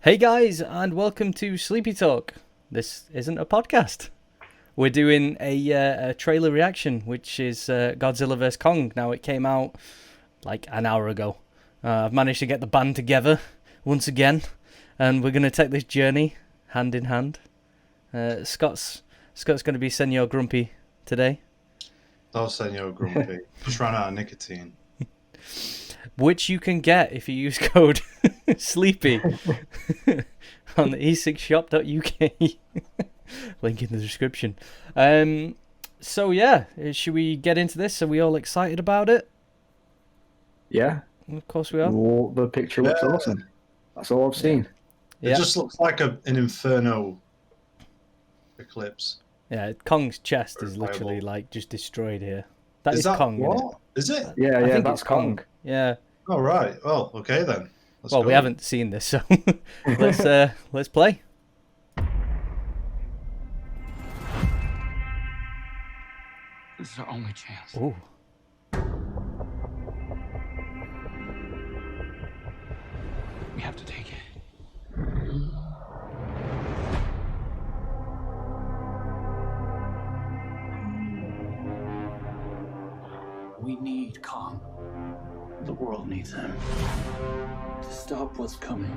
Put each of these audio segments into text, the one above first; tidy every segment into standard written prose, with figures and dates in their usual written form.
Hey guys, and welcome to Sleepy Talk. This isn't a podcast. We're doing a trailer reaction, which is Godzilla vs. Kong. Now, it came out like an hour ago. I've managed to get the band together once again, and we're going to take this journey hand in hand. Scott's going to be Senor Grumpy today. Don't Senor Grumpy. Just ran out of nicotine. Which you can get if you use code SLEEPY on the e6shop.uk. Link in the description. So yeah, should we get into this? Are we all excited about it? Yeah. Of course we are. Well, the picture looks awesome. That's all I've seen. It just looks like an inferno eclipse. Yeah, Kong's chest is literally like just destroyed here. Is that Kong. What? Is it? Yeah, I think that's it's Kong. Yeah. Oh right. Well, okay then. Well, we haven't seen this, so let's play. This is our only chance. Ooh. We have to take it. We need Kong. The world needs him to stop what's coming.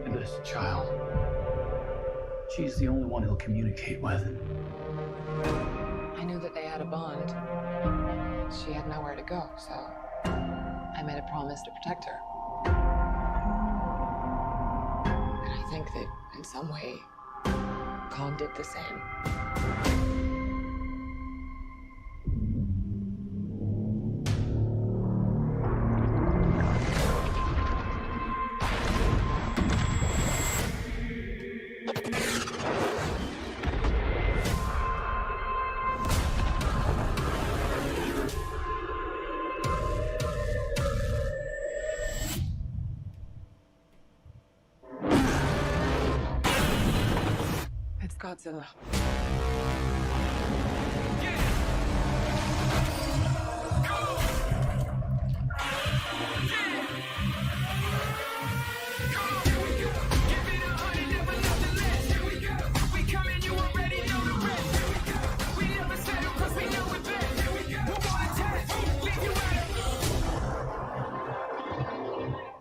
And this child, she's the only one he'll communicate with. I knew that they had a bond. She had nowhere to go, so I made a promise to protect her. And I think that in some way, Kong did the same. It's Godzilla.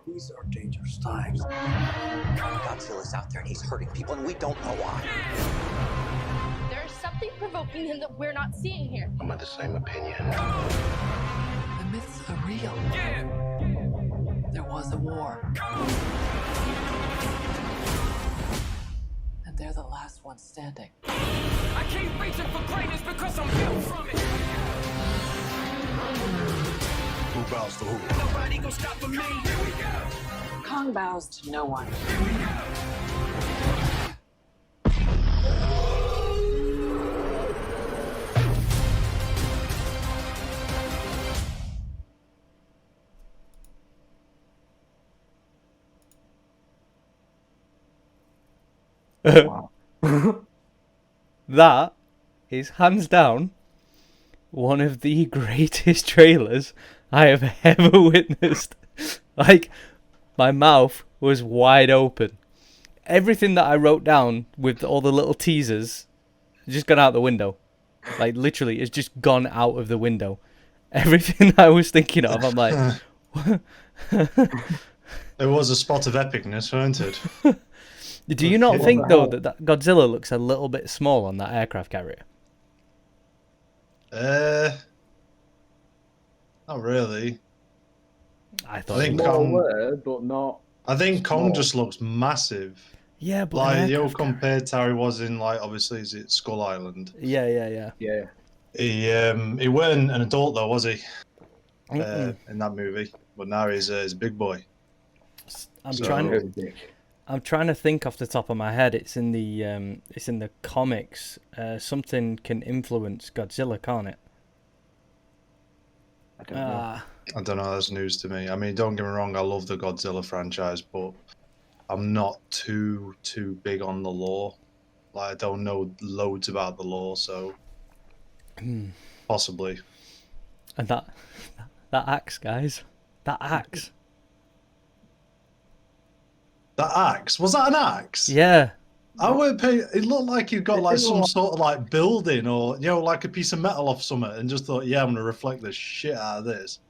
These are dangerous times. Godzilla's out there and he's hurting people and we don't know why. There's something provoking him that we're not seeing here. I'm of the same opinion. The myths are real. There was a war. And they're the last ones standing. I keep reaching for greatness because I'm built from it. Who bows to who? Nobody gonna stop for me. Here we go. Kong bows to no one. Wow. That is hands down one of the greatest trailers I have ever witnessed. Like, my mouth was wide open. Everything that I wrote down with all the little teasers just gone out the window. Like, literally, it's just gone out of the window. Everything I was thinking of, I'm like... It was a spot of epicness, weren't it? Do you not think, though, that Godzilla looks a little bit small on that aircraft carrier? Not really. I thought think it was. Kong- but not. I think Kong Small. just looks massive. Yeah, but Like, an you know, aircraft carrier- compared to how he was in, like, obviously, is it Skull Island? Yeah. Yeah. He weren't an adult though, was he? Mm-mm. In that movie, but now he's a big boy. I'm So- trying to think off the top of my head. It's in the comics. Something can influence Godzilla, can't it? I don't know. I don't know. That's news to me. I mean, don't get me wrong. I love the Godzilla franchise, but I'm not too big on the lore. Like, I don't know loads about the lore, so possibly. And that axe, guys. That axe. That axe, was that an axe? Yeah. I wouldn't pay. It looked like he'd got It like did some look- sort of like building or like a piece of metal off something, and just thought, yeah, I'm gonna reflect the shit out of this.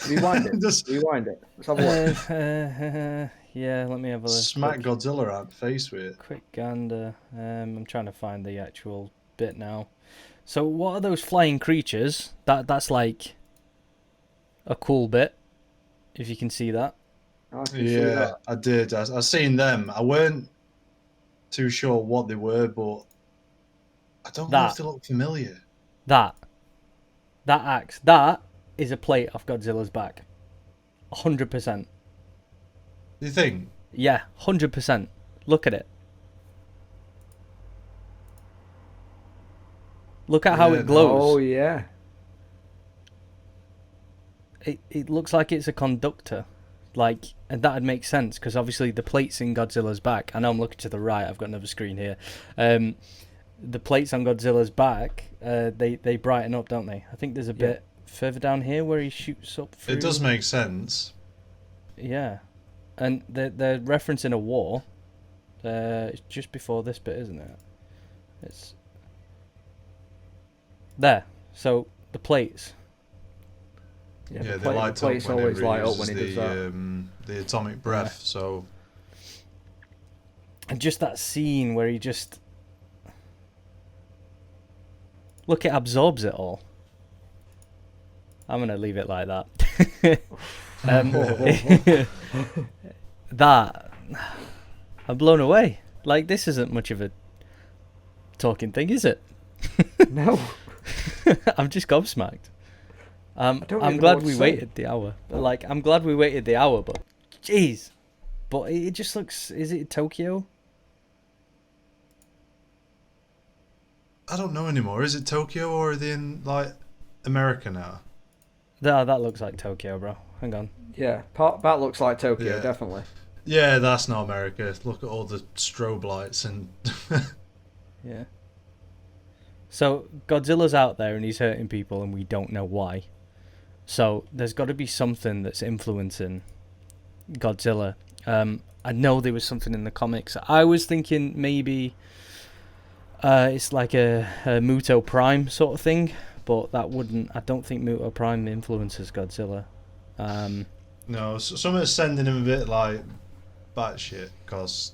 Rewind it. Just Rewind it. Let's have a look. Yeah, let me have a smack quick, Godzilla out the face with it. quick gander. I'm trying to find the actual bit now. So what are those flying creatures? That's like a cool bit, if you can see that. I can see Yeah, that. I did. I seen them. I weren't too sure what they were, but I don't know if That. they look familiar. That axe. That is a plate off Godzilla's back. 100%. Do you think? Yeah, 100%. Look at it. Look at how Yeah, it glows. Oh yeah. It looks like it's a conductor. Like, and that'd make sense because obviously the plates in Godzilla's back. I know I'm looking to the right. I've got another screen here. The plates on Godzilla's back, they brighten up, don't they? I think there's a bit further down here where he shoots up through. It does make sense. Yeah, and they're referencing a war. It's just before this bit, isn't it? It's there. So the plates. Yeah, the they plate- light the plates up always whenever light he up when he uses does that. the atomic breath. So And just that scene where he just... Look, it absorbs it all. I'm going to leave it like that. That... I'm blown away. Like, this isn't much of a talking thing, is it? No. I'm just gobsmacked. don't I'm even know glad what to we say. waited the hour. Like, I'm glad we waited the hour, but... Jeez. But it just looks... Is it Tokyo? I don't know anymore. Is it Tokyo or are they in like America now? That looks like Tokyo, bro. Hang on. Yeah, that looks like Tokyo, Yeah. definitely. Yeah, that's not America. Look at all the strobe lights and Yeah. So Godzilla's out there and he's hurting people and we don't know why. So there's got to be something that's influencing Godzilla. I know there was something in the comics. I was thinking maybe it's like a Muto Prime sort of thing, but that wouldn't. I don't think Muto Prime influences Godzilla. no, someone's sending him a bit like batshit because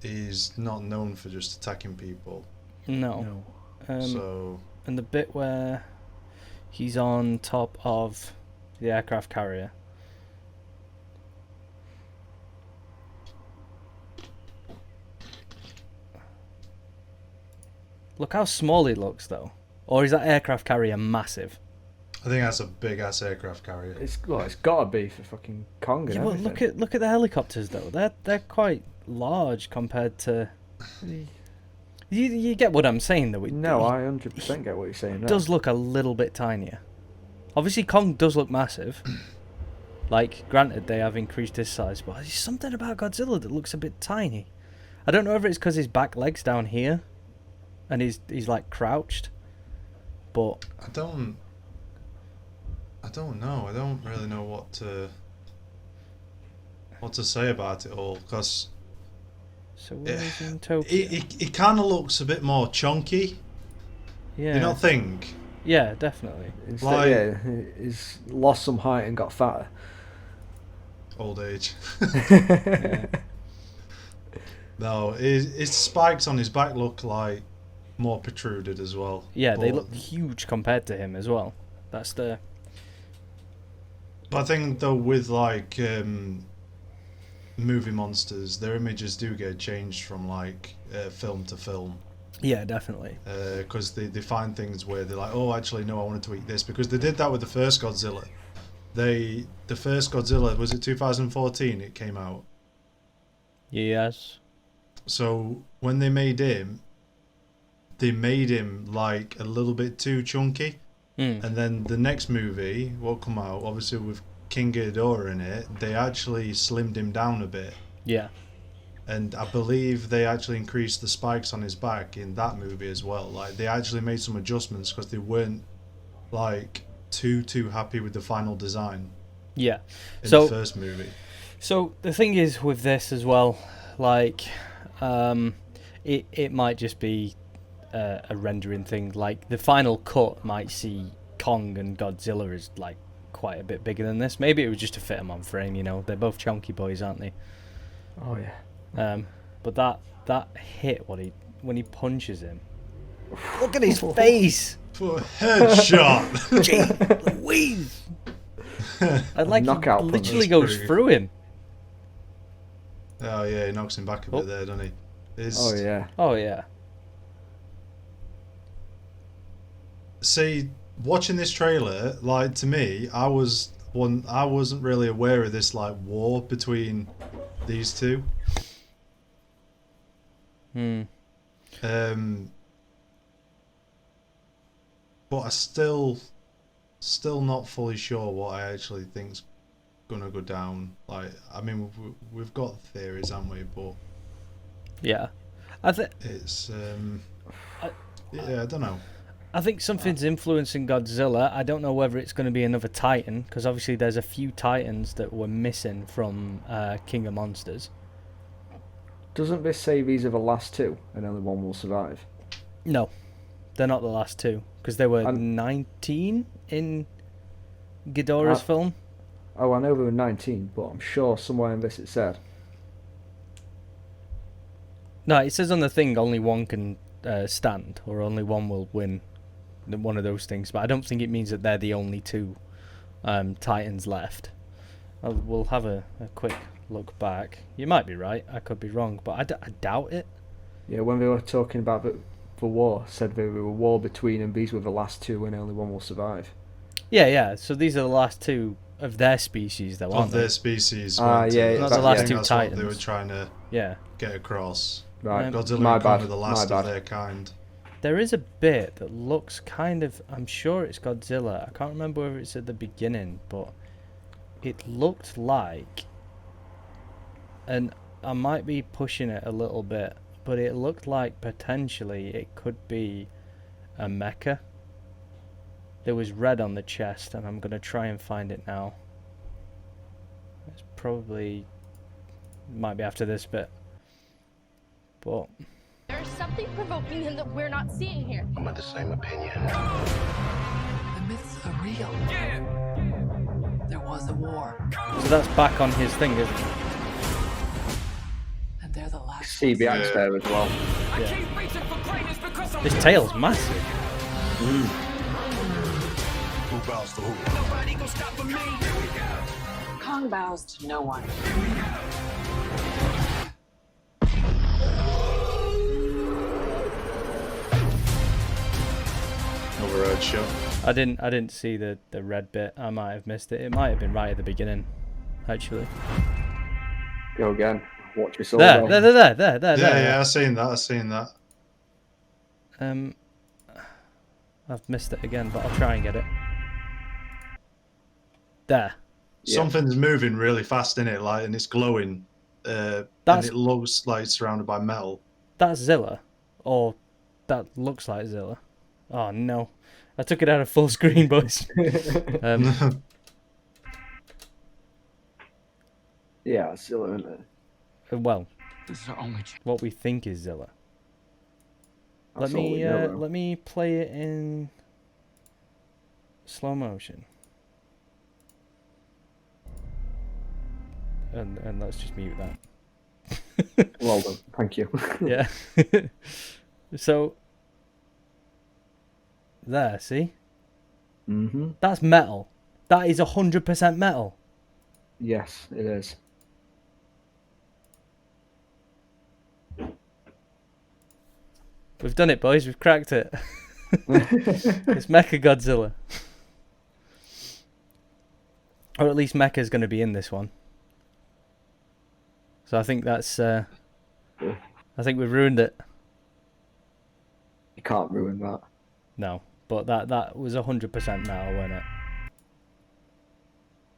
he's not known for just attacking people. No. So And the bit where he's on top of the aircraft carrier. Look how small he looks, though. Or is that aircraft carrier massive? I think that's a big ass aircraft carrier. It's gotta be for fucking Kong and Yeah, but everything. look at the helicopters, though. They're quite large compared to. You get what I'm saying, though. No, I 100% get what you're saying. It There. does look a little bit tinier. Obviously, Kong does look massive. Like, granted, they have increased his size, but there's something about Godzilla that looks a bit tiny. I don't know if it's because his back leg's down here, and he's like crouched. But I don't know. I don't really know what to say about it all because so where is he in Tokyo? it kind of looks a bit more chunky. Yeah, You don't think? yeah, definitely. Instead, Like- yeah, he's lost some height and got fatter. Old age. Yeah. No, his spikes on his back look like more protruded as well. Yeah, they But- look huge compared to him as well. That's the But I think though with like movie monsters, their images do get changed from like film to film. yeah, definitely. Because they find things where they're like, oh, actually, no, I wanted to eat this. Because they did that with the first Godzilla. The first Godzilla, was it 2014 it came out? Yes. So when they made him like a little bit too chunky. Mm. And then the next movie will come out, obviously with King Ghidorah in it, they actually slimmed him down a bit. Yeah. And I believe they actually increased the spikes on his back in that movie as well. Like they actually made some adjustments because they weren't like too happy with the final design Yeah. in So the first movie. So the thing is with this as well, like, it might just be a rendering thing. Like the final cut might see Kong and Godzilla as like quite a bit bigger than this. Maybe it was just to fit them on frame. You know, they're both chunky boys, aren't they? Oh yeah. But that hit when he punches him. Look at his face. Headshot. Gee Louise. And like Knockout he punch. literally That's goes pretty through him. Oh yeah, he knocks him back a bit there, doesn't he? Oh yeah. Oh yeah. See, watching this trailer, like to me, I wasn't really aware of this like war between these two. But I still not fully sure what I actually think's gonna go down. Like, I mean, we've got theories, haven't we? But Yeah. I think it's yeah, I don't know. I think something's influencing Godzilla. I don't know whether it's going to be another Titan, because obviously there's a few Titans that were missing from King of Monsters. Doesn't this say these are the last two and only one will survive? No, they're not the last two, because they were And- 19 in Ghidorah's film. Oh, I know there were 19, but I'm sure somewhere in this it said. No, it says on the thing only one can stand, or only one will win. One of those things, but I don't think it means that they're the only two Titans left. We'll have a quick look back. You might be right, I could be wrong, but I doubt it. Yeah, when they were talking about the war, said there were a war between and these were the last two and only one will survive. Yeah, so these are the last two of their species, though, aren't Of they? their species. Ah, weren't yeah, they? Not the I last think two that's what they Titans. were trying to Yeah. get across. Right, Godzilla my and Kong bad. are the last my of bad. their kind. There is a bit that looks kind of... I'm sure it's Godzilla. I can't remember whether it's at the beginning, but it looked like... And I might be pushing it a little bit, but it looked like potentially it could be a mecha. There was red on the chest, and I'm going to try and find it now. It's probably... might be after this bit. But... There's something provoking him that we're not seeing here. I'm of the same opinion. The myths are real. Yeah. There was a war, So that's back on his thing, isn't it? and they're the last. See the axe Yeah. there as well. I Yeah. keep reaching for greatness because I'm This tail's massive. Who bows to who? nobody gonna stop for me. Here we go. Kong bows to no one. Another red shot. I didn't see the red bit. I might have missed it. It might have been right at the beginning, actually. Go again. Watch this all. There. Yeah, I've seen that. I've missed it again, but I'll try and get it. There. Yeah. Something's moving really fast in it, like, and it's glowing. And it looks like it's surrounded by metal. That's Zilla, or that looks like Zilla. Oh no, I took it out of full screen, boys. Yeah, it's still in there. Well, This is our only chance. what we think is Zilla. That's all we know, though. Let me play it in slow motion. And let's just mute that. Well done. Thank you. Yeah. So there, see? Mm-hmm. That's metal. That is 100% metal. Yes, it is. We've done it, boys. We've cracked it. It's Mechagodzilla. Or at least Mecha's going to be in this one. So I think that's... I think we've ruined it. You can't ruin that. No. But that was 100% metal, wasn't it?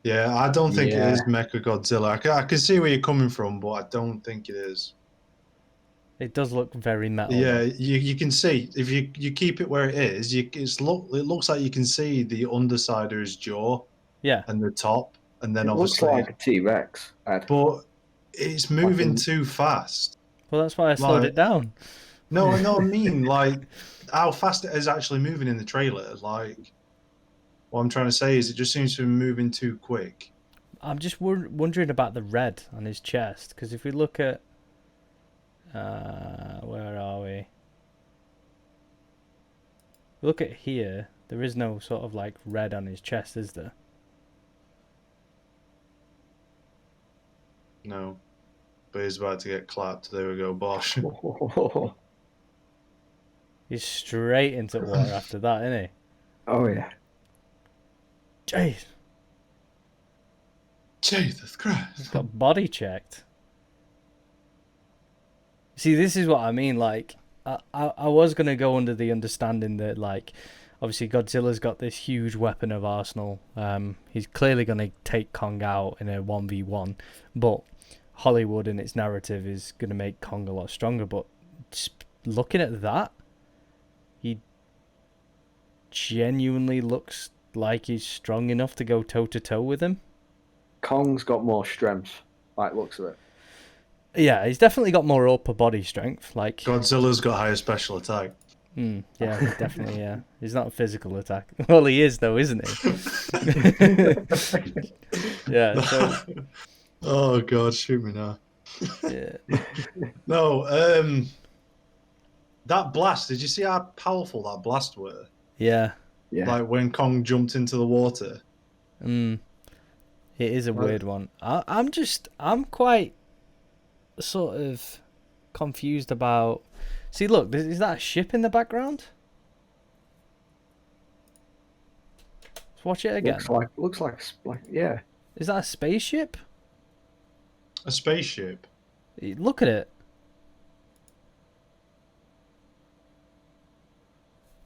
Yeah, I don't think Yeah. it is Mechagodzilla. I can see where you're coming from, but I don't think it is. It does look very metal. Yeah, you can see if you keep it where it is. It looks like you can see the underside of his jaw Yeah. and the top. and then It looks obviously, like a T-Rex. Ed. but it's moving too fast. Well, that's why I slowed Like- it down. No, I know what I mean. Like how fast it is actually moving in the trailer. Like what I'm trying to say is, it just seems to be moving too quick. I'm just wondering about the red on his chest, because if we look at where are we? Look at here. There is no sort of like red on his chest, is there? No, but he's about to get clapped. There we go, Bosh. He's straight into water after that, isn't he? Oh yeah. Jeez, Jesus Christ! he's got body checked. See, this is what I mean. Like, I was gonna go under the understanding that, like, obviously Godzilla's got this huge weapon of arsenal. He's clearly gonna take Kong out in a 1v1, but Hollywood and its narrative is gonna make Kong a lot stronger. But just looking at that, he genuinely looks like he's strong enough to go toe to toe with him. Kong's got more strength, like looks of it. Yeah, he's definitely got more upper body strength. Like, Godzilla's got higher special attack. yeah, definitely, yeah. He's not a physical attack. Well, he is though, isn't he? Yeah. So, Oh God, shoot me now. yeah. No, that blast. Did you see how powerful that blast were? Yeah. Yeah. Like when Kong jumped into the water. It is a weird one. I'm quite sort of confused about. See, look, is that a ship in the background? Let's watch it again. Looks like yeah. Is that a spaceship? A spaceship. Look at it.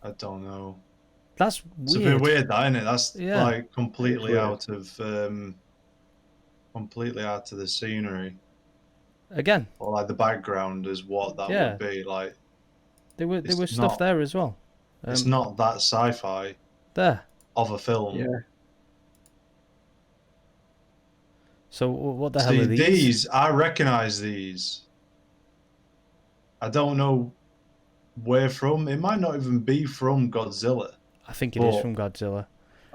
I don't know. That's It's a weird. bit weird, that, isn't it? That's Yeah. like completely weird. out of the scenery. Again, Or like the background is what that Yeah. would be. Like there were It's stuff not- there as well. it's not that sci-fi There. of a film. Yeah. So what the hell See, are these? I recognize these. I don't know where from. It might not even be from Godzilla. I think it is but from Godzilla.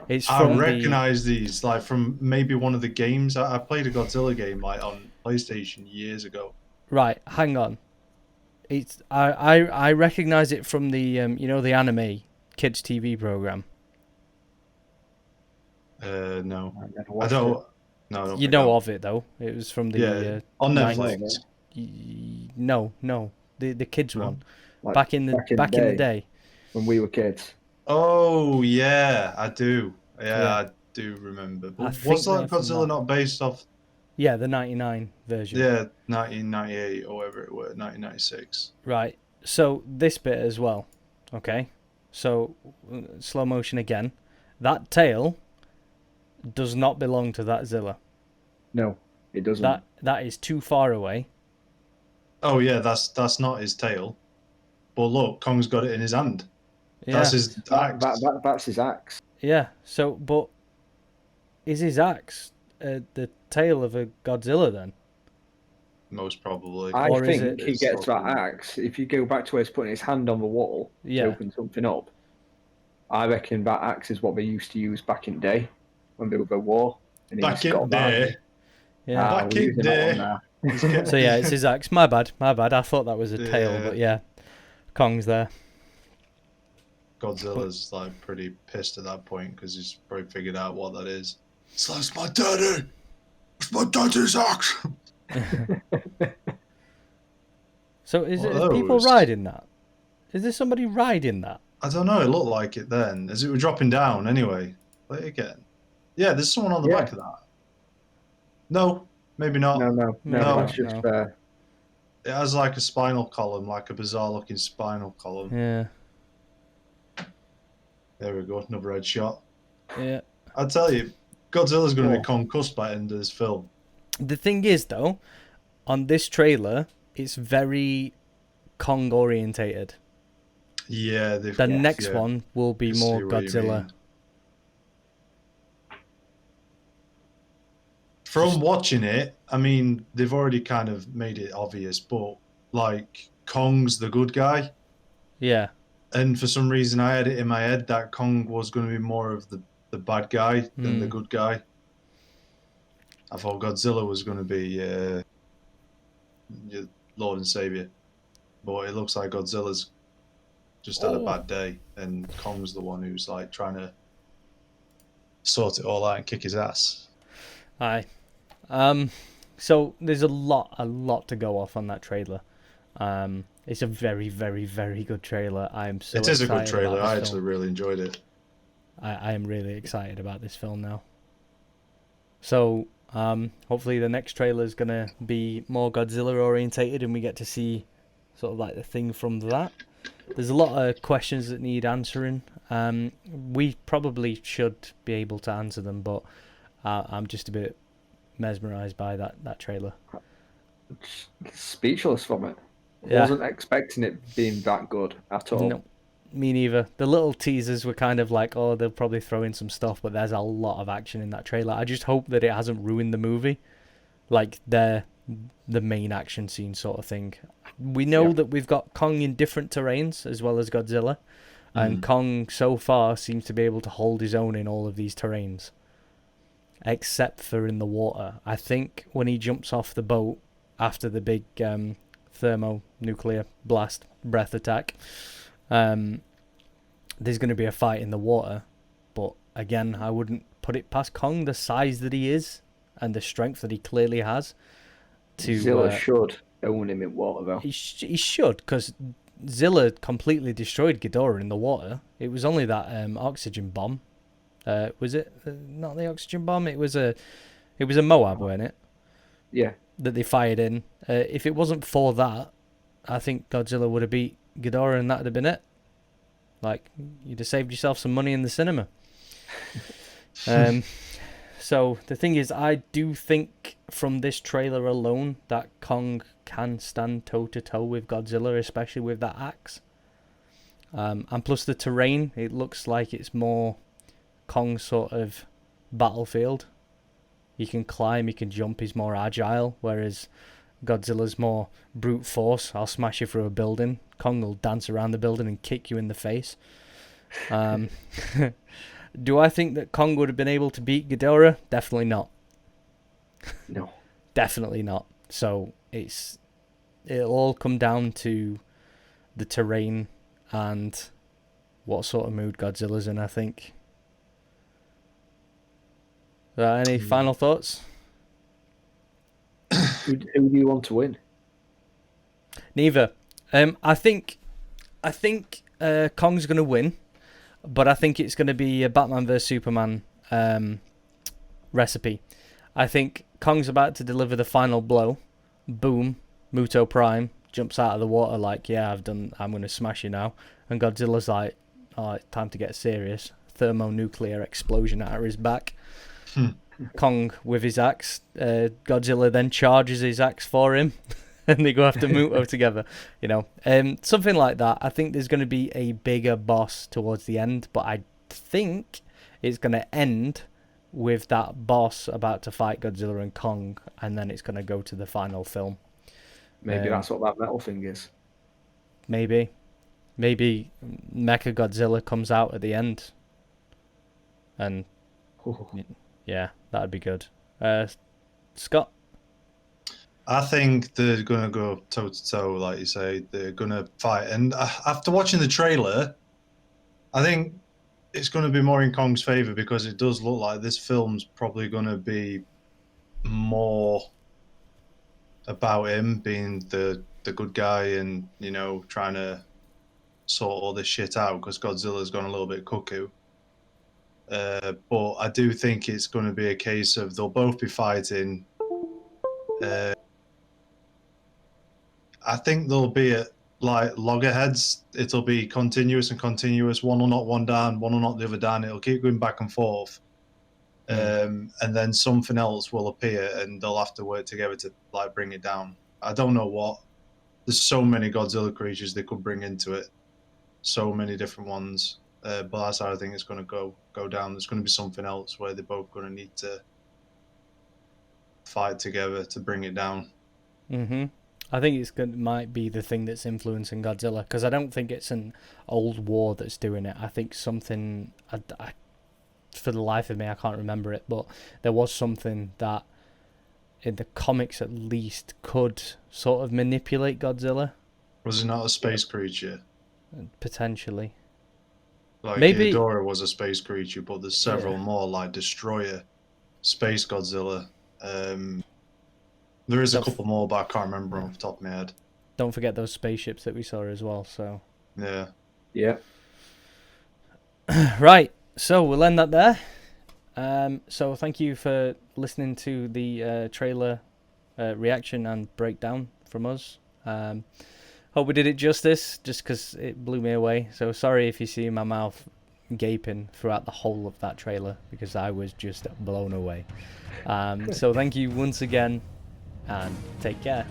It's I from recognize these like from maybe one of the games. I played a Godzilla game like on PlayStation years ago. Right, hang on. It's I recognize it from the the anime kids TV program. No, I never I watched don't. No, I don't You think know I- of it though. It was from the Yeah, on 90s. Netflix. No, the kids No. one. Like, Back in the day. when we were kids. Oh yeah, I do. Yeah, Yeah. I do remember. I But think was they're that from Godzilla that. not based off? Yeah, the 99 version. Yeah, 1998 or whatever it was, 1996. Right. So this bit as well. Okay. So slow motion again. That tail does not belong to that Zilla. No, it doesn't. That is too far away. Oh yeah, that's not his tail. But look, Kong's got it in his hand. Yeah. That's his axe. That's his axe. Yeah. So, but is his axe the tail of a Godzilla then? Most probably. I Or is think it- he gets that axe. If you go back to where he's putting his hand on the wall Yeah. to open something up, I reckon that axe is what they used to use back in the day when they were at war. And Back he's in got that. there. Yeah. Back we're in using that there. one now. So yeah, it's his axe. My bad. I thought that was a tail, Yeah. but yeah, Kong's there. Godzilla's like pretty pissed at that point because he's probably figured out what that is. It's like, it's my daddy. It's my daddy's axe. So is What it are people those? riding that? Is there somebody riding that? I don't know. It looked like it then, as it was dropping down. Anyway, play it again. Yeah, there's someone on the Yeah. back of that. No, maybe not. No, No, that's just no. It has like a spinal column, like a bizarre-looking spinal column. Yeah. There we go, another red shot. Yeah. I tell you, Godzilla's going to Oh. be concussed by the end of this film. The thing is, though, on this trailer, it's very Kong orientated. Yeah, The next one will be I more see what you Godzilla. mean. From watching it, I mean, they've already kind of made it obvious, but like Kong's the good guy, Yeah. and for some reason I had it in my head that Kong was going to be more of the bad guy than the good guy. I thought Godzilla was going to be your Lord and Savior, but it looks like Godzilla's just had a bad day, and Kong's the one who's like trying to sort it all out and kick his ass. Aye. So there's a lot to go off on that trailer. It's a very, very, very good trailer. I'm so It is a excited good trailer. about I this actually film. really enjoyed it. I am really excited about this film now. So hopefully the next trailer is gonna be more Godzilla orientated, and we get to see sort of like the thing from that. There's a lot of questions that need answering. We probably should be able to answer them, but I'm just a bit mesmerized by that trailer. Speechless from it. Yeah. Wasn't expecting it being that good at all. No, me neither. The little teasers were kind of like, oh, they'll probably throw in some stuff, but there's a lot of action in that trailer. I just hope that it hasn't ruined the movie, like the main action scene sort of thing. We know that we've got Kong in different terrains as well as Godzilla, and Kong so far seems to be able to hold his own in all of these terrains, except for in the water. I think when he jumps off the boat after the big thermonuclear blast breath attack, there's going to be a fight in the water. But again, I wouldn't put it past Kong, the size that he is and the strength that he clearly has. Zilla should own him in water, though. He should, because Zilla completely destroyed Ghidorah in the water. It was only that oxygen bomb. Was it not the oxygen bomb? It was a Moab, wasn't it? Yeah. That they fired in. If it wasn't for that, I think Godzilla would have beat Ghidorah, and that would have been it. Like, you'd have saved yourself some money in the cinema. So the thing is, I do think from this trailer alone that Kong can stand toe-to-toe with Godzilla, especially with that axe. And plus the terrain, it looks like it's more Kong's sort of battlefield. He can climb, he can jump, he's more agile, whereas Godzilla's more brute force. I'll smash you through a building. Kong will dance around the building and kick you in the face. Do I think that Kong would have been able to beat Ghidorah? Definitely not. No. Definitely not. So it'll all come down to the terrain and what sort of mood Godzilla's in, I think. Any final thoughts? Who do you want to win? Neither. I think Kong's going to win, but I think it's going to be a Batman vs Superman recipe. I think Kong's about to deliver the final blow. Boom, Muto Prime jumps out of the water like, yeah, I'm going to smash you now. And Godzilla's like, oh, it's time to get serious. Thermonuclear explosion out of his back. Kong with his axe. Godzilla then charges his axe for him. And they go after Muto together, something like that. I think there's going to be a bigger boss towards the end, but I think it's going to end with that boss about to fight Godzilla and Kong, and then it's going to go to the final film. Maybe that's what that metal thing is. Maybe Mechagodzilla comes out at the end, and yeah, that'd be good. Scott? I think they're going to go toe-to-toe, like you say. They're going to fight. And after watching the trailer, I think it's going to be more in Kong's favour, because it does look like this film's probably going to be more about him being the good guy and, trying to sort all this shit out, because Godzilla's gone a little bit cuckoo. But I do think it's going to be a case of they'll both be fighting. I think they'll be at like loggerheads. It'll be continuous and continuous. One will knock one down, one will knock the other down. It'll keep going back and forth. And then something else will appear and they'll have to work together to like bring it down. I don't know what. There's so many Godzilla creatures they could bring into it. So many different ones. But that's how I think it's going to go down. There's going to be something else where they're both going to need to fight together to bring it down. I think might be the thing that's influencing Godzilla, because I don't think it's an old war that's doing it. I think something, for the life of me, I can't remember it, but there was something that, in the comics at least, could sort of manipulate Godzilla. Was it not a space creature? Potentially. Like Maybe Ghidorah was a space creature, but there's several more, like Destroyer, Space Godzilla. There is a couple more, but I can't remember off the top of my head. Don't forget those spaceships that we saw as well. So Yeah. Yeah. Right, so we'll end that there. So thank you for listening to the trailer reaction and breakdown from us. Hope we did it justice, just because it blew me away. So sorry if you see my mouth gaping throughout the whole of that trailer, because I was just blown away. So thank you once again, and take care.